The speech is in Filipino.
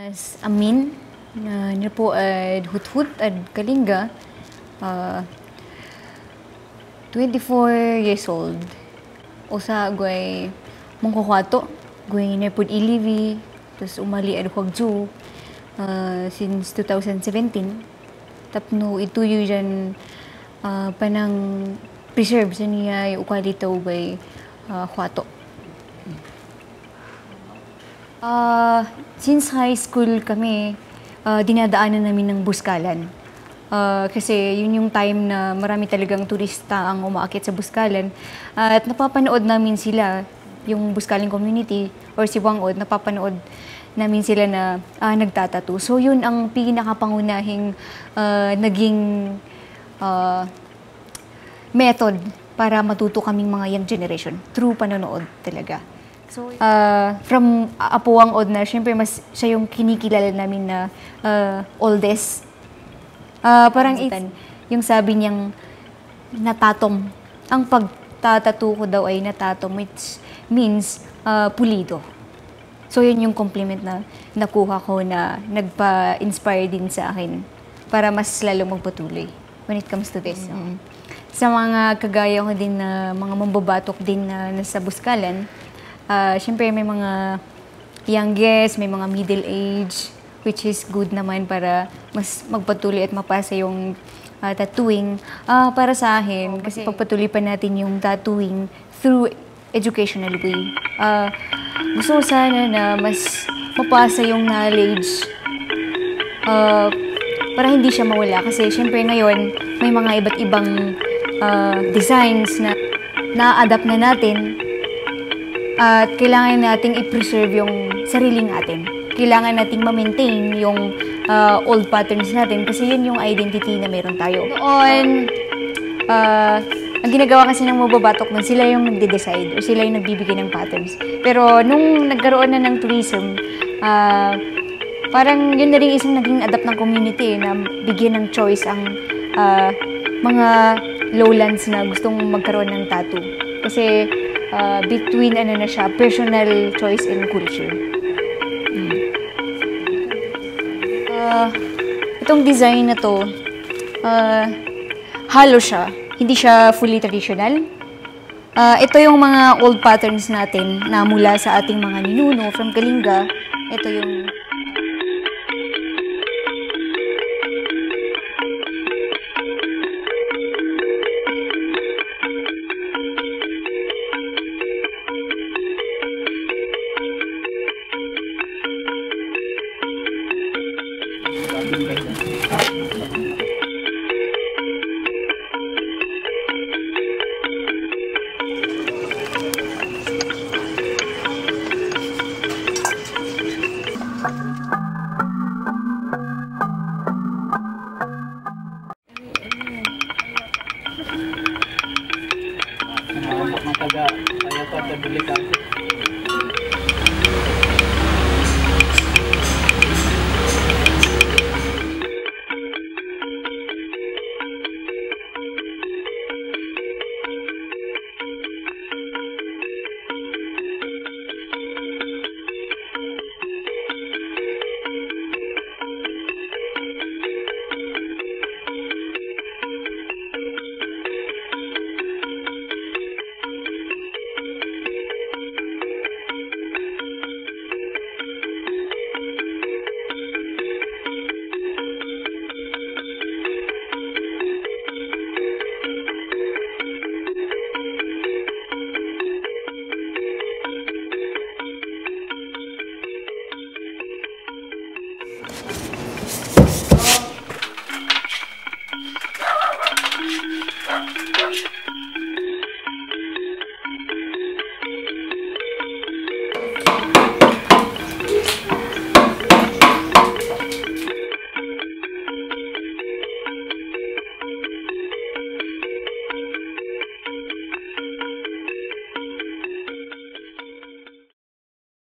As amin, na po ad huthut ad Kalinga, 24 years old. Usa gway mongkokwato, gway nepod ilivi, tapos umali ad Huagju since 2017. Tapno ituyo dyan panang preserve sa niya yung ukalitaw by kwato. Since high school kami, dinadaanan namin ng Buskalan. Kasi yun yung time na marami talagang turista ang umaakit sa Buskalan. At napapanood namin sila, yung Buskalan community or si Wangod, napapanood namin sila na nagtatato. So yun ang pinakapangunahing naging method para matuto kaming mga young generation through panonood talaga. So, from Apo Wangod na, syempre mas siya yung kinikilala namin na oldest. Parang yung sabi niyang natatom. Ang pagtatato ko daw ay natatom, which means pulido. So, yun yung compliment na nakuha ko na nagpa-inspire din sa akin para mas lalong magpatuloy when it comes to this. Sa mga kagaya ko din na mga mambabatok din na nasa Buskalan, siyempre may mga youngest, may mga middle age, which is good naman para mas magpatuloy at mapasa yung tattooing. Para sa akin, kasi pagpatuloy pa natin yung tattooing through educational way. Gusto ko sana na mas mapasa yung knowledge para hindi siya mawala. Kasi siyempre ngayon, may mga iba't ibang designs na na-adapt na natin. At kailangan nating i-preserve yung sarili natin. Kailangan nating ma-maintain yung old patterns natin kasi yun yung identity na meron tayo. Noon, ang ginagawa kasi ng mababatok nun, sila yung nagde-decide or sila yung nagbibigay ng patterns. Pero nung nagkaroon na ng tourism, parang yun na rin isang naging adapt ng community na bigyan ng choice ang mga lowlands na gustong magkaroon ng tattoo. Kasi between ano na siya, personal choice and culture. Itong design na to, halo siya. Hindi siya fully traditional. Ito yung mga old patterns natin na mula sa ating mga ninuno from Kalinga. Ito yung